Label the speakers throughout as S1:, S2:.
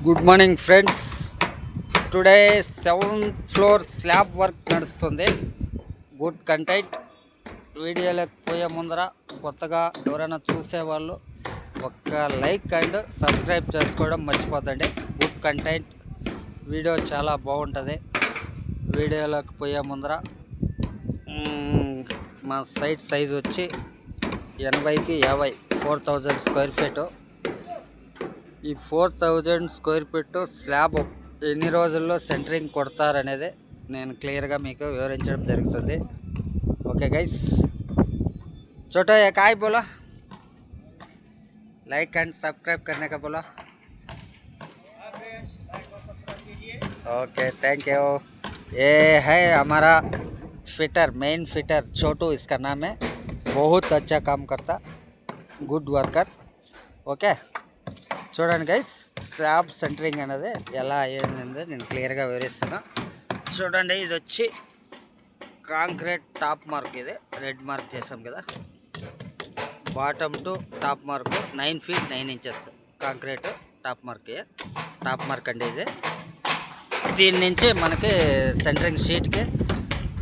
S1: Good morning friends. Today 7th floor slab work నడుస్తుంది. Good content. వీడియోలోకి పోయే ముందర కొత్తగా ఎవరైనా చూసేవాళ్ళు ఒక్క లైక్ అండ్ సబ్స్క్రైబ్ చేసుకోవడం మర్చిపోద్దండి. గుడ్ కంటెంట్, వీడియో చాలా బాగుంటుంది. వీడియోలోకి పోయే ముందర మా సైట్ సైజ్ వచ్చి 80కి 50 4000 స్క్వేర్ ఫీటు. ఈ 4000 స్క్వేర్ ఫీట్ స్లాబ్ ఎన్ని రోజుల్లో సెంటరింగ్ కొడతారనేది నేను క్లియర్గా మీకు వివరించడం జరుగుతుంది. ఓకే గైస్, छोटो एक हाय बोलो, लाइक एंड सब्सक्राइब करने का बोलो. Okay, thank you. ये है हमारा फिटर, मेन फिटर छोटू इसका नाम है. बहुत अच्छा काम करता, गुड वर्कर. ఓకే చూడండి గైస్, స్లాబ్ సెంటరింగ్ అనేది ఎలా అయ్యింది నేను క్లియర్గా వివరిస్తాను. చూడండి, ఇది వచ్చి కాంక్రీట్ టాప్ మార్క్. ఇది రెడ్ మార్క్ చేసాం కదా, bottom to top mark 9 feet 9 inches concrete top mark అండి ఇది. దీని నుంచి మనకి సెంటరింగ్ షీట్కి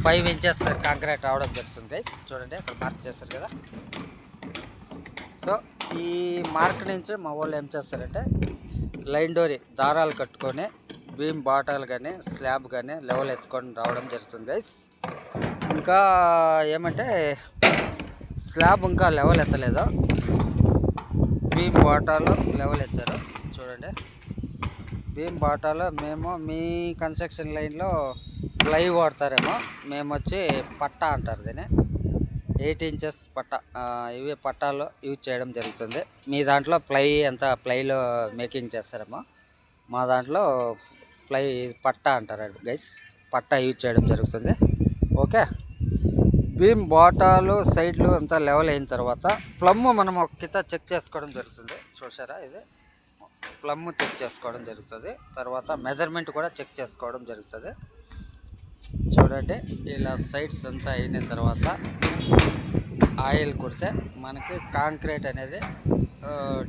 S1: 5 inches కాంక్రీట్ రావడం జరుగుతుంది గైస్. చూడండి, అక్కడ మార్క్ చేస్తారు కదా. సో ఈ మార్క్ నుంచి మా వాళ్ళు ఏం చేస్తారంటే లైన్ డోరీ దారాలు కట్టుకొని బీమ్ బాటాలు కానీ స్లాబ్ కానీ లెవెల్ ఎత్తుకొని రావడం జరుగుతుంది గైస్. ఇంకా ఏమంటే స్లాబ్ ఇంకా లెవెల్ ఎత్తలేదు, బీమ్ బాటాలు లెవెల్ ఎత్తారు. చూడండి, బీమ్ బాటాలు మేము మీ కన్స్ట్రక్షన్ లైన్లో ప్లై వాడతారేమో, మేము వచ్చి పట్టా అంటారు దీన్ని. 8 inches పట్టా, ఇవి పట్టాలు యూజ్ చేయడం జరుగుతుంది. మీ దాంట్లో ప్లై ఎంత ప్లైలో మేకింగ్ చేస్తారేమో, మా దాంట్లో ప్లై పట్టా అంటారు గైస్. పట్టా యూజ్ చేయడం జరుగుతుంది. ఓకే, బీమ్ బాటాలు సైడ్లు అంతా లెవెల్ అయిన తర్వాత ప్లమ్ మనం ఒక కింద చెక్ చేసుకోవడం జరుగుతుంది. చూసారా, ఇది ప్లమ్ చెక్ చేసుకోవడం జరుగుతుంది. తర్వాత మెజర్మెంట్ కూడా చెక్ చేసుకోవడం జరుగుతుంది. చూడండి, ఇలా సైడ్స్ అంతా అయిన తర్వాత ఆయిల్ కొడితే మనకి కాంక్రీట్ అనేది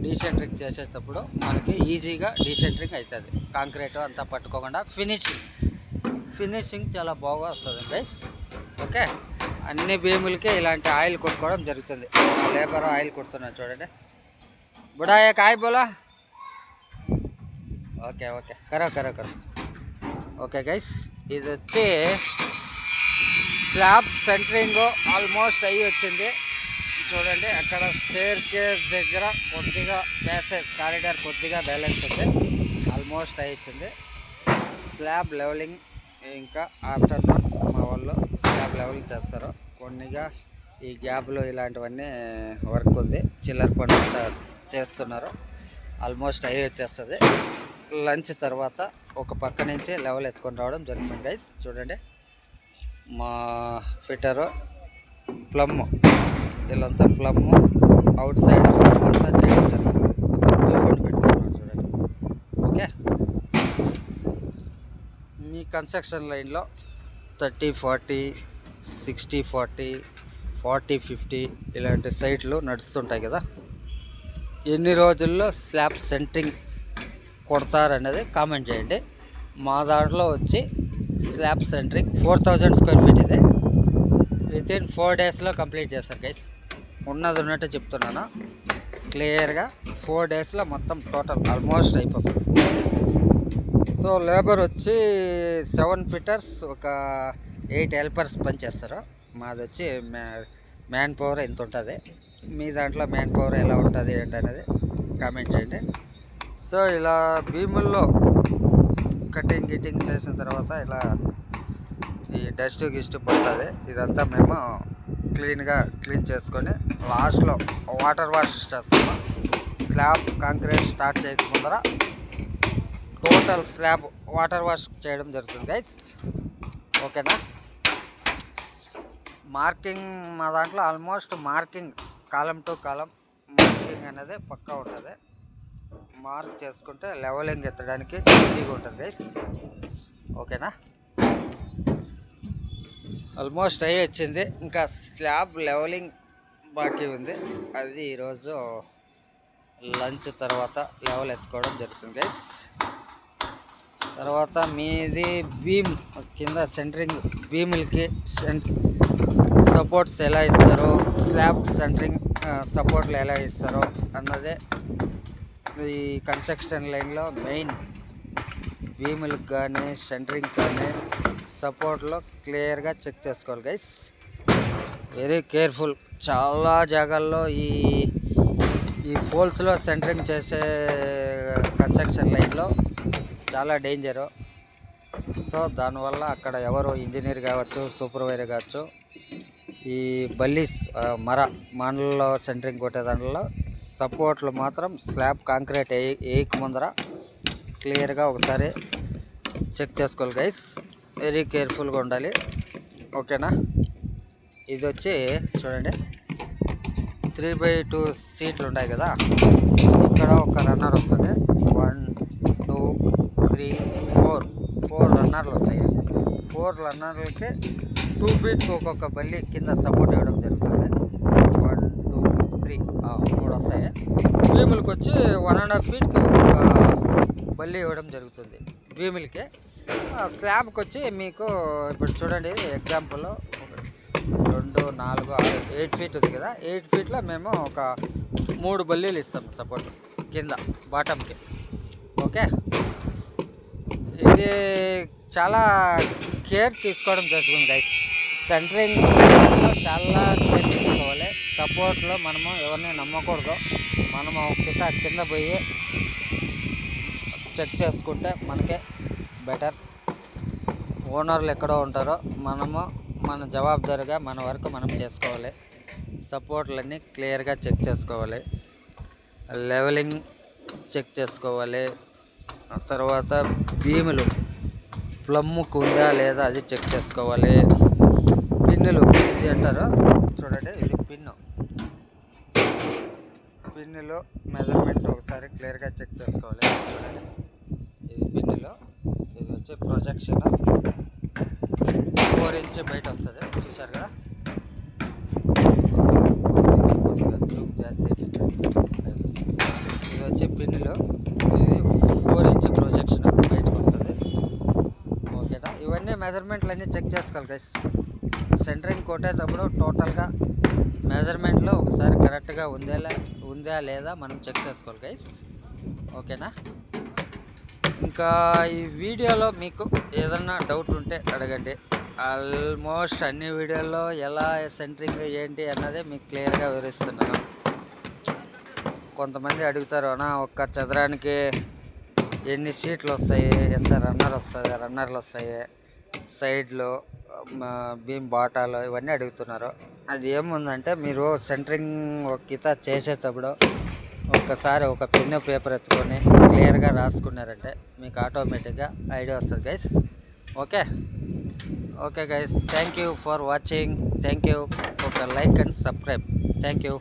S1: డీసెంటరింగ్ చేసేటప్పుడు మనకి ఈజీగా డీసెంటరింగ్ అవుతుంది. కాంక్రీట్ అంతా పట్టుకోకుండా ఫినిషింగ్ చాలా బాగా వస్తుంది గైస్. ఓకే, అన్ని భీములకి ఇలాంటి ఆయిల్ కొట్టుకోవడం జరుగుతుంది. లేబర్ ఆయిల్ కొడుతున్నారు చూడండి. బుడా ఏక్ ఆయిల్ బోలా. ఓకే ఓకే, కరో. ఓకే గైస్, ఇది వచ్చి స్లాబ్ సెంటరింగ్ ఆల్మోస్ట్ అయ్యి వచ్చింది. చూడండి, అక్కడ స్టేర్ కేస్ దగ్గర కొద్దిగా ప్యాసేజ్ కారిడార్ కొద్దిగా బ్యాలెన్స్ ఉంది, ఆల్మోస్ట్ అయ్యి వచ్చింది. స్లాబ్ లెవెలింగ్ ఇంకా ఆఫ్టర్నూన్ మా వాళ్ళు స్లాబ్ లెవెలింగ్ చేస్తారు. కొన్నిగా ఈ గ్యాప్లో ఇలాంటివన్నీ వర్క్ ఉంది, చిల్లర పని అంతా చేస్తున్నారు. ఆల్మోస్ట్ అయ్యి వచ్చేస్తుంది. లంచ్ తర్వాత ఒక పక్క నుంచి లెవెల్ ఎత్తుకొని రావడం జరుగుతుంది గైస్. చూడండి, మా ఫిటరు ప్లమ్, వీళ్ళంతా ప్లమ్ అవుట్ సైడ్ అంతా చేయడం జరుగుతుంది. దూరం పెట్టుకున్నారు చూడండి. ఓకే, మీ కన్స్ట్రక్షన్ లైన్లో 30-40 60-40 40-50 ఇలాంటి సైట్లు నడుస్తుంటాయి కదా. ఎన్ని రోజుల్లో స్లాబ్ సెంటరింగ్ కొడతారనేది కామెంట్ చేయండి. మా దాంట్లో వచ్చి స్లాబ్ సెంటరింగ్ 4000 స్క్వేర్ ఫీట్ ఇది వితిన్ 4 daysలో కంప్లీట్ చేస్తారు గైస్. ఉన్నట్టు చెప్తున్నాను క్లియర్గా. 4 daysలో మొత్తం టోటల్ ఆల్మోస్ట్ అయిపోతుంది. సో లేబర్ వచ్చి 7 fitters, ఒక 8 helpers పనిచేస్తారు. మాది వచ్చి మ్యాన్ పవర్ ఎంత ఉంటుంది, మీ దాంట్లో మ్యాన్ పవర్ ఎలా ఉంటుంది ఏంటనేది కామెంట్ చేయండి. సో ఇలా భీముల్లో కటింగ్ చేసిన తర్వాత ఇలా ఈ డస్ట్ గిస్ట్ పడుతుంది. ఇదంతా మేము క్లీన్ చేసుకొని లాస్ట్లో వాటర్ వాష్ చేస్తాము. స్లాబ్ కాంక్రీట్ స్టార్ట్ చేయకముందర టోటల్ స్లాబ్ వాటర్ వాష్ చేయడం జరుగుతుంది గైస్. ఓకేనా. మార్కింగ్ మా దాంట్లో almost marking column to column marking అనేది పక్కా ఉంటుంది. మార్క్ చేసుకుంటే లెవెలింగ్ ఎత్తడానికి ఈజీగా ఉంటుంది గైస్. ఓకేనా. ఆల్మోస్ట్ అయ్యి వచ్చింది, ఇంకా స్లాబ్ లెవెలింగ్ బాకీ ఉంది. అది ఈరోజు లంచ్ తర్వాత లెవెల్ ఎత్తుకోవడం జరుగుతుంది గైస్. తర్వాత మీది బీమ్ కింద సెంటరింగ్ బీములకి సపోర్ట్స్ ఎలా ఇస్తారో, స్లాబ్ సెంటరింగ్ సపోర్ట్లు ఎలా ఇస్తారో అన్నదే ఈ కన్స్ట్రక్షన్ లైన్లో మెయిన్. బీములకు కానీ సెంటరింగ్ కానీ సపోర్ట్లో క్లియర్గా చెక్ చేసుకోవాలి గైస్. Very careful. చాలా జాగాల్లో ఈ ఫోల్స్లో సెంటరింగ్ చేసే కన్స్ట్రక్షన్ లైన్లో చాలా డేంజరు. సో దానివల్ల అక్కడ ఎవరు ఇంజనీర్ కావచ్చు, సూపర్వైజర్ కావచ్చు, ఈ బల్లీస్ మానల్లో సెంటరింగ్ కొట్టే దాంట్లో సపోర్ట్లు మాత్రం స్లాబ్ కాంక్రీట్ వేయక ముందర క్లియర్గా ఒకసారి చెక్ చేసుకోవాలి గైస్. వెరీ కేర్ఫుల్గా ఉండాలి. ఓకేనా. ఇది వచ్చి చూడండి 3/2 సీట్లు ఉంటాయి కదా. ఇక్కడ ఒక రన్నర్ వస్తుంది. 1 2 3 4 రన్నర్లు వస్తాయి. 4 రన్నర్లకి 2 ఫీట్కి ఒక్కొక్క బల్లి కింద సపోర్ట్ ఇవ్వడం జరుగుతుంది. 1 2 3 3 వస్తాయి. భీములకి వచ్చి 1.5 ఫీట్కి ఒక్కొక్క బల్లి ఇవ్వడం జరుగుతుంది భీములకి. స్లాబ్కి వచ్చి మీకు ఇప్పుడు చూడండి ఎగ్జాంపుల్ 2 4 6 8 ఫీట్ ఉంది కదా. 8 ఫీట్లో మేము ఒక 3 బల్లీలు ఇస్తాం సపోర్ట్ కింద బాటంకి. ఓకే. ఇది చాలా కేర్ తీసుకోవడం జరుగుతుంది గైస్. సెంటరింగ్ చాలా కేర్ తీసుకోవాలి. సపోర్ట్లో మనము ఎవరిని నమ్మకూడదు. మనము కింద పోయి చెక్ చేసుకుంటే మనకే బెటర్. ఓనర్లు ఎక్కడో ఉంటారో మనము మన జవాబుదారిగా మన వరకు మనం చేసుకోవాలి. సపోర్ట్లన్నీ క్లియర్గా చెక్ చేసుకోవాలి. లెవెలింగ్ చెక్ చేసుకోవాలి. తర్వాత భీములు ప్లమ్ముకు ఉందా లేదా అది చెక్ చేసుకోవాలి. పిన్నులు ఇది అంటారు చూడండి, ఇది పిన్నులు మెజర్మెంట్ ఒకసారి క్లియర్గా చెక్ చేసుకోవాలి. చూడండి ఇది పిన్నులు. ఇది వచ్చి ప్రొజెక్షన్ 4 ఇంచ్ బయట వస్తుంది. చూసారు కదా. ఇది వచ్చి పిన్నులు. ఇది 4 ఇంచ్ ప్రొజెక్షన్ బయటకు వస్తుంది. ఓకేనా. ఇవన్నీ మెజర్మెంట్లు అన్నీ చెక్ చేసుకోవాలి గైస్. సెంటరింగ్ కొట్టేటప్పుడు టోటల్గా మెజర్మెంట్లో ఒకసారి కరెక్ట్గా ఉందా లేదా మనం చెక్ చేసుకోవాలి గైస్. ఓకేనా. ఇంకా ఈ వీడియోలో మీకు ఏదన్నా డౌట్ ఉంటే అడగండి. ఆల్మోస్ట్ అన్ని వీడియోల్లో ఎలా సెంటరింగ్ ఏంటి అన్నదే మీకు క్లియర్గా వివరిస్తున్నాను. కొంతమంది అడుగుతారు, అన్నా ఒక్క చదరానికి ఎన్ని సీట్లు వస్తాయి, ఎంత రన్నర్లు వస్తాయి, సైడ్లో బీమ్ బాటాలు ఇవన్నీ అడుగుతున్నారు. అది ఏముందంటే మీరు సెంటరింగ్ ఒక చేసేటప్పుడు ఒక్కసారి ఒక పెన్ను పేపర్ ఎత్తుకొని క్లియర్గా రాసుకున్నారంటే మీకు ఆటోమేటిక్గా ఐడియా వస్తుంది guys. Okay guys, thank you for watching. Thank you. ఒక like and subscribe. Thank you.